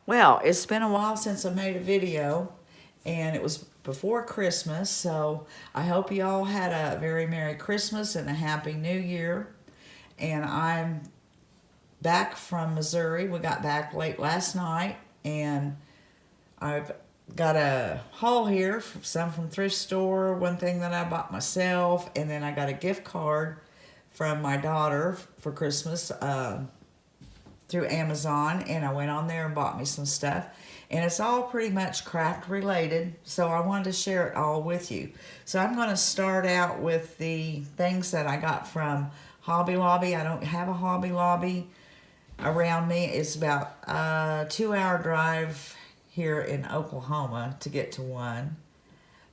Well, it's been a while since I made a video, and it was before Christmas, so I hope you all had a very Merry Christmas and a Happy New Year. And I'm back from Missouri. We got back late last night, and I've got a haul here, some from Thrift Store, one thing that I bought myself, and then I got a gift card from my daughter for Christmas. Through Amazon, and I went on there and bought me some stuff, and it's all pretty much craft related, so I wanted to share it all with you. So I'm going to start out with the things that I got from Hobby Lobby. I don't have a Hobby Lobby around me. It's about a 2-hour drive here in Oklahoma to get to one,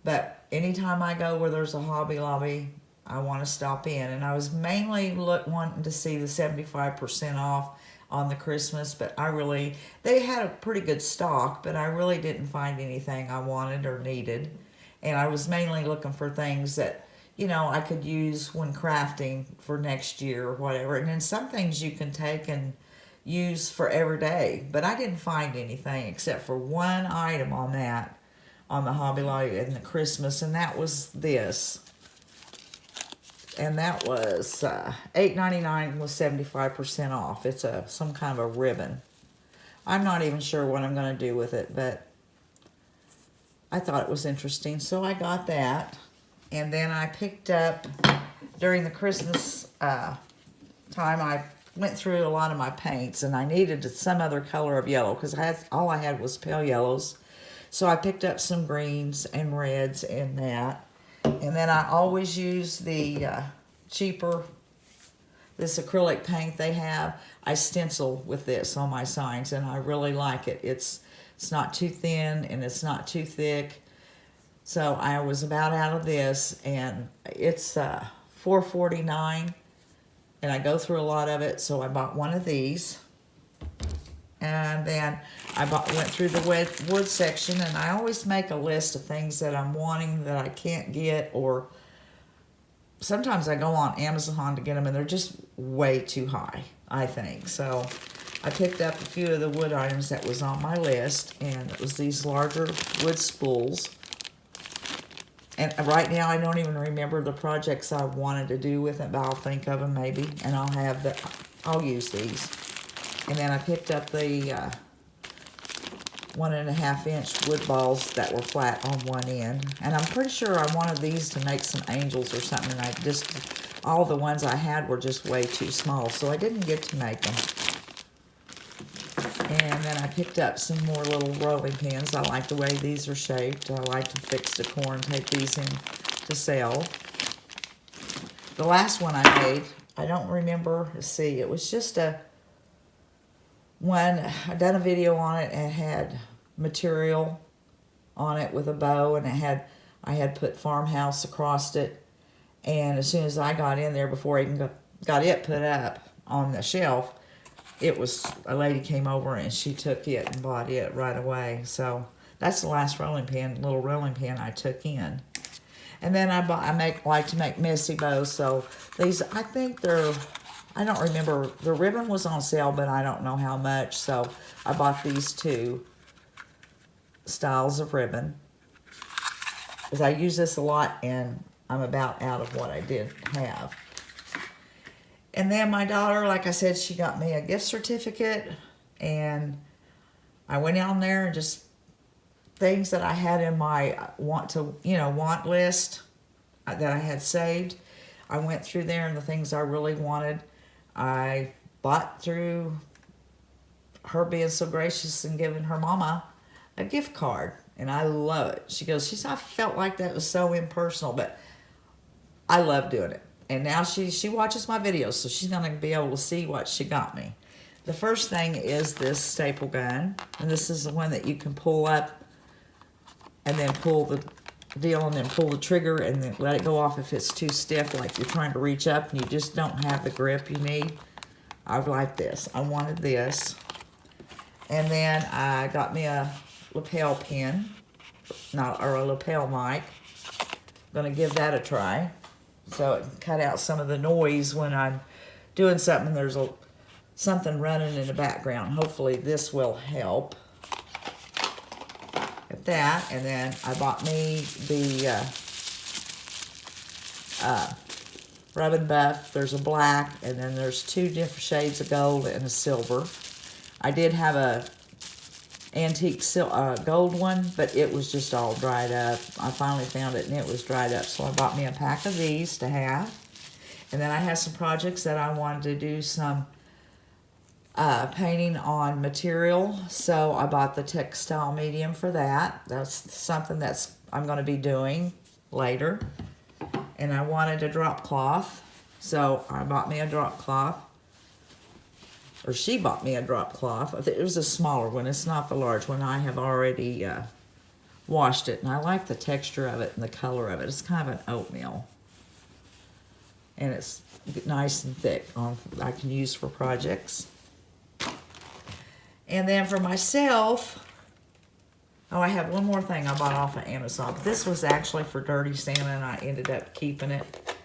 but anytime I go where there's a Hobby Lobby, I want to stop in. And I was mainly wanting to see the 75% off on the Christmas, but they had a pretty good stock, but I really didn't find anything I wanted or needed. And I was mainly looking for things that, I could use when crafting for next year or whatever. And then some things you can take and use for every day, but I didn't find anything except for one item on the Hobby Lobby in the Christmas, and that was this. And that was $8.99 with 75% off. It's some kind of a ribbon. I'm not even sure what I'm going to do with it, but I thought it was interesting, so I got that. And then I picked up, during the Christmas time, I went through a lot of my paints, and I needed some other color of yellow because all I had was pale yellows. So I picked up some greens and reds in that. And then I always use the this acrylic paint they have. I stencil with this on my signs, and I really like it. It's not too thin, and it's not too thick. So I was about out of this, and it's $4.49, and I go through a lot of it, so I bought one of these. And then I went through the wood section, and I always make a list of things that I'm wanting that I can't get, or sometimes I go on Amazon to get them, and they're just way too high, I think. So I picked up a few of the wood items that was on my list, and it was these larger wood spools. And right now I don't even remember the projects I wanted to do with it, but I'll think of them maybe, and I'll use these. And then I picked up the 1.5-inch wood balls that were flat on one end. And I'm pretty sure I wanted these to make some angels or something. And all the ones I had were just way too small, so I didn't get to make them. And then I picked up some more little rolling pins. I like the way these are shaped. I like to fix decor and take these in to sell. The last one I made, I don't remember, let's see, it was just I done a video on it, and it had material on it with a bow, and I had put farmhouse across it. And as soon as I got in there, before I even got it put up on the shelf, a lady came over and she took it and bought it right away. So that's the last little rolling pin I took in. And then I like to make messy bows. So these, I think I don't remember, the ribbon was on sale, but I don't know how much, so I bought these two styles of ribbon, because I use this a lot, and I'm about out of what I did have. And then my daughter, like I said, she got me a gift certificate, and I went on there and just things that I had in my want list that I had saved. I went through there, and the things I really wanted, I bought through her being so gracious and giving her mama a gift card. And I love it. She goes, I felt like that was so impersonal, but I love doing it. And now she watches my videos, so she's going to be able to see what she got me. The first thing is this staple gun. And this is the one that you can pull up and then pull the deal, and then pull the trigger and then let it go off if it's too stiff, like you're trying to reach up and you just don't have the grip you need. I like this. I wanted this. And then I got me a lapel pin, or a lapel mic. Gonna give that a try, so it can cut out some of the noise when I'm doing something. There's something running in the background. Hopefully this will help. Got that, and then I bought me the Rub and Buff. There's a black, and then there's 2 different shades of gold and a silver. I did have a antique gold one, but it was just all dried up. I finally found it, and it was dried up, so I bought me a pack of these to have. And then I had some projects that I wanted to do some painting on material, so I bought the textile medium for that. That's something I'm going to be doing later. And I wanted a drop cloth, so I bought me a drop cloth. Or she bought me a drop cloth. It was a smaller one. It's not the large one. I have already washed it, and I like the texture of it and the color of it. It's kind of an oatmeal. And it's nice and thick. I can use for projects. And then for myself, oh, I have one more thing I bought off of Amazon. This was actually for Dirty Santa, and I ended up keeping it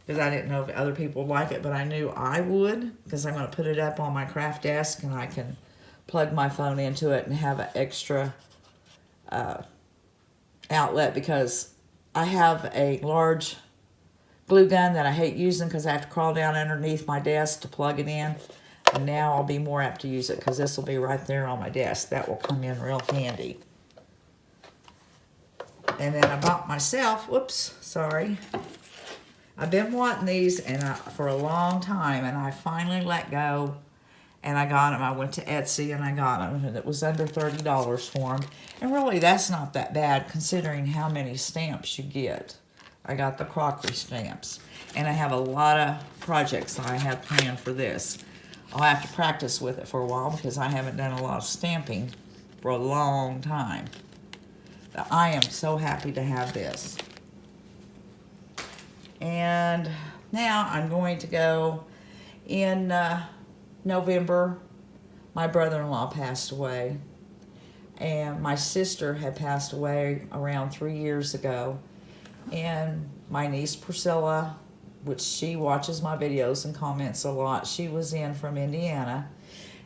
because I didn't know if other people would like it, but I knew I would because I'm going to put it up on my craft desk, and I can plug my phone into it and have an extra outlet because I have a large glue gun that I hate using because I have to crawl down underneath my desk to plug it in. And now I'll be more apt to use it because this will be right there on my desk. That will come in real handy. And then I bought myself, whoops, sorry. I've been wanting these for a long time, and I finally let go, and I got them. I went to Etsy, and I got them, and it was under $30 for them. And really, that's not that bad considering how many stamps you get. I got the crockery stamps, and I have a lot of projects I have planned for this. I'll have to practice with it for a while because I haven't done a lot of stamping for a long time. But I am so happy to have this. And now I'm going to go in November. My brother-in-law passed away, and my sister had passed away around 3 years ago. And my niece Priscilla, which she watches my videos and comments a lot, she was in from Indiana.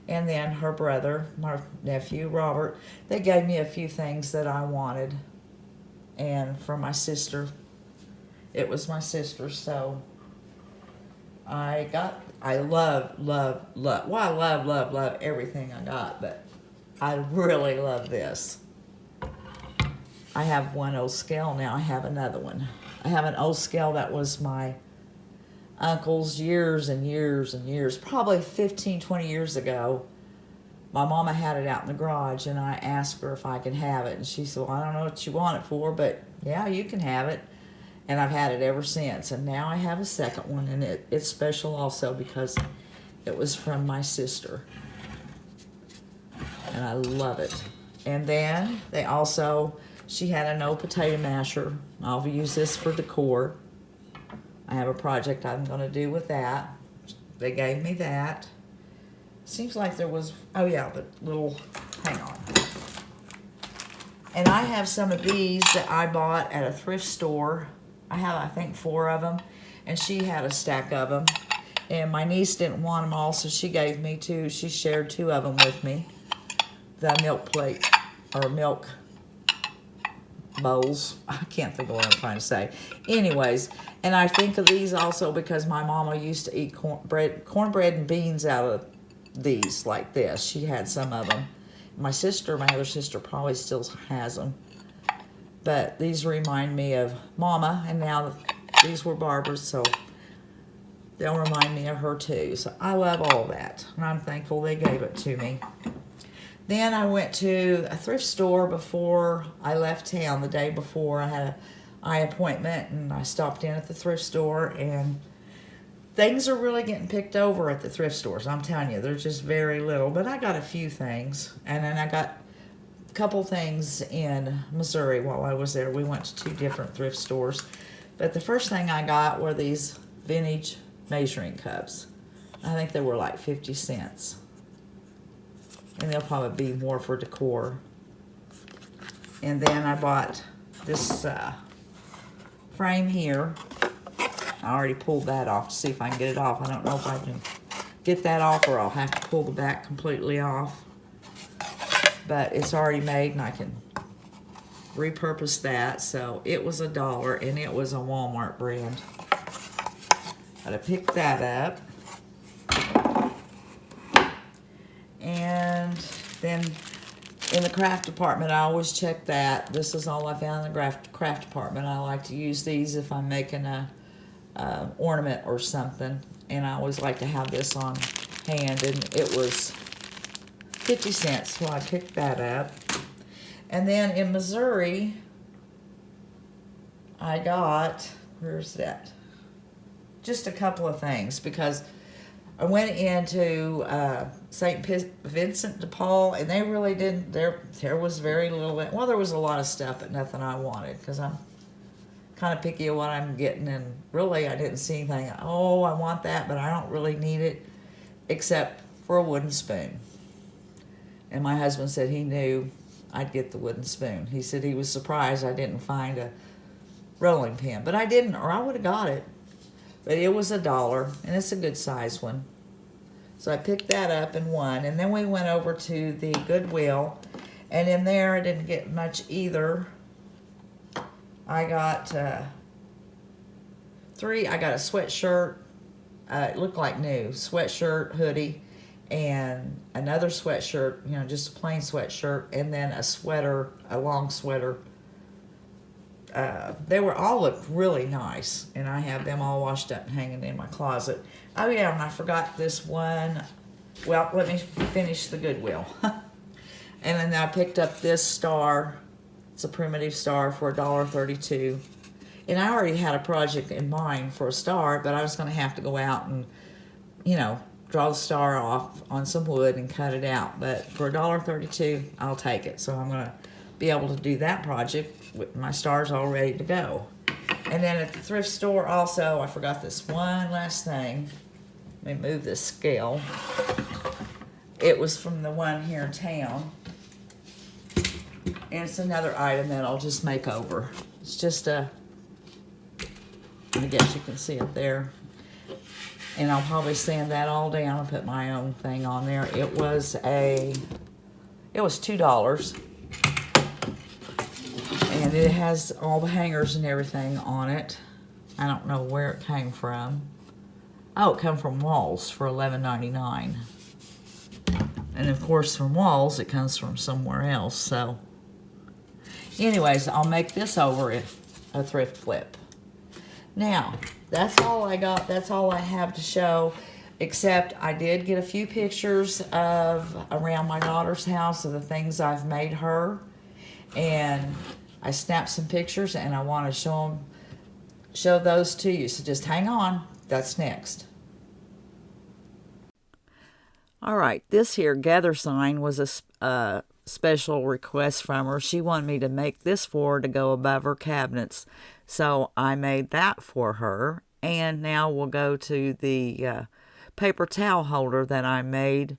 And then her brother, my nephew Robert, they gave me a few things that I wanted. And for my sister, it was my sister, so I love everything I got, but I really love this. I have one old scale now. I have another one. I have an old scale that was my uncle's years and years and years, probably 15, 20 years ago. My mama had it out in the garage, and I asked her if I could have it, and she said, well, I don't know what you want it for, but yeah, you can have it. And I've had it ever since, and now I have a second one, and it's special also because it was from my sister, and I love it. And then she had an old potato masher. I'll use this for decor. I have a project I'm going to do with that. They gave me that. Seems like there was, oh yeah, the little, hang on. And I have some of these that I bought at a thrift store. I have, I think, 4 of them, and she had a stack of them. And my niece didn't want them all, so she gave me 2. She shared 2 of them with me. The milk plate, or milk bowls. I can't think of what I'm trying to say. Anyways, and I think of these also because my mama used to eat cornbread and beans out of these like this. She had some of them. My other sister probably still has them. But these remind me of Mama, and now these were Barbara's, so they'll remind me of her too. So I love all that, and I'm thankful they gave it to me. Then I went to a thrift store before I left town. The day before, I had an eye appointment, and I stopped in at the thrift store, and things are really getting picked over at the thrift stores. I'm telling you, there's just very little, but I got a few things, and then I got couple things in Missouri while I was there. We went to 2 different thrift stores. But the first thing I got were these vintage measuring cups. I think they were like 50 cents. And they'll probably be more for decor. And then I bought this frame here. I already pulled that off to see if I can get it off. I don't know if I can get that off, or I'll have to pull the back completely off. But it's already made, and I can repurposed that. So it was $1 and it was a Walmart brand. But I picked that up. And then in the craft department, I always check that. This is all I found in the craft department. I like to use these if I'm making a ornament or something. And I always like to have this on hand. And it was 50 cents, so I picked that up. And then in Missouri, I got, where's that? Just a couple of things, because I went into St. Vincent de Paul, and they really didn't, there was very little, well, there was a lot of stuff, but nothing I wanted, because I'm kind of picky of what I'm getting, and really I didn't see anything, oh, I want that, but I don't really need it, except for a wooden spoon. And my husband said he knew I'd get the wooden spoon. He said he was surprised I didn't find a rolling pin, but I didn't, or I would have got it. But it was $1, and it's a good size one. So I picked that up and won. And then we went over to the Goodwill, and in there I didn't get much either. I got I got a sweatshirt. It looked like new. Sweatshirt, hoodie, and another sweatshirt, you know, just a plain sweatshirt, and then a sweater, a long sweater. They were all looked really nice, and I have them all washed up and hanging in my closet. Oh yeah, and I forgot this one. Well, let me finish the Goodwill. And then I picked up this star. It's a primitive star for $1.32. And I already had a project in mind for a star, but I was going to have to go out and, you know, draw the star off on some wood and cut it out. But for $1.32, I'll take it. So I'm going to be able to do that project with my stars all ready to go. And then at the thrift store also, I forgot this one last thing. Let me move this scale. It was from the one here in town. And it's another item that I'll just make over. It's just I guess you can see it there. And I'll probably sand that all down and put my own thing on there. It was $2. And it has all the hangers and everything on it. I don't know where it came from. Oh, it came from Walls for $11.99. And of course from Walls it comes from somewhere else. So anyways, I'll make this over at a thrift flip. Now, that's all I got. That's all I have to show. Except I did get a few pictures of around my daughter's house of the things I've made her. And I snapped some pictures and I want to show those to you. So just hang on. That's next. All right, this here gather sign was a special request from her. She wanted me to make this for her to go above her cabinets. So I made that for her. And now we'll go to the paper towel holder that I made.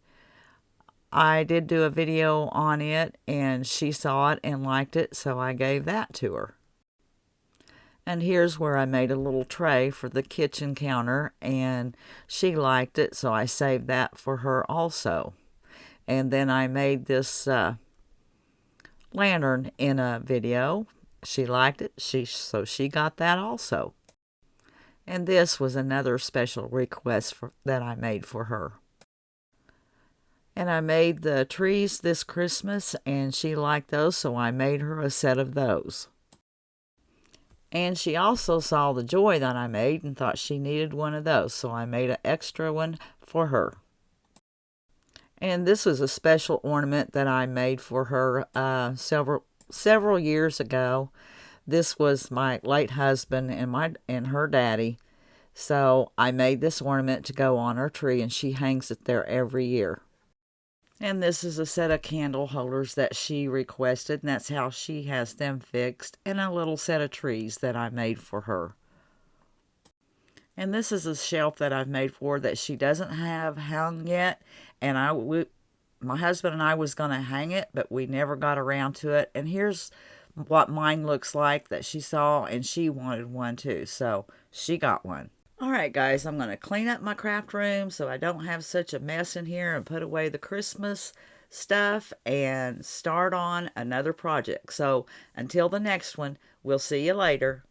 I did do a video on it, and she saw it and liked it, so I gave that to her. And here's where I made a little tray for the kitchen counter, and she liked it, so I saved that for her also. And then I made this lantern in a video. She liked it, so she got that also. And this was another special request that I made for her. And I made the trees this Christmas, and she liked those, so I made her a set of those. And she also saw the joy that I made and thought she needed one of those, so I made an extra one for her. And this was a special ornament that I made for her several years ago. This was my late husband and her daddy. So I made this ornament to go on her tree, and she hangs it there every year. And this is a set of candle holders that she requested, and that's how she has them fixed, and a little set of trees that I made for her. And this is a shelf that I've made for her that she doesn't have hung yet, and my husband and I was going to hang it, but we never got around to it. And here's what mine looks like that she saw, and she wanted one too, so she got one. Alright guys, I'm going to clean up my craft room so I don't have such a mess in here and put away the Christmas stuff and start on another project. So until the next one, we'll see you later.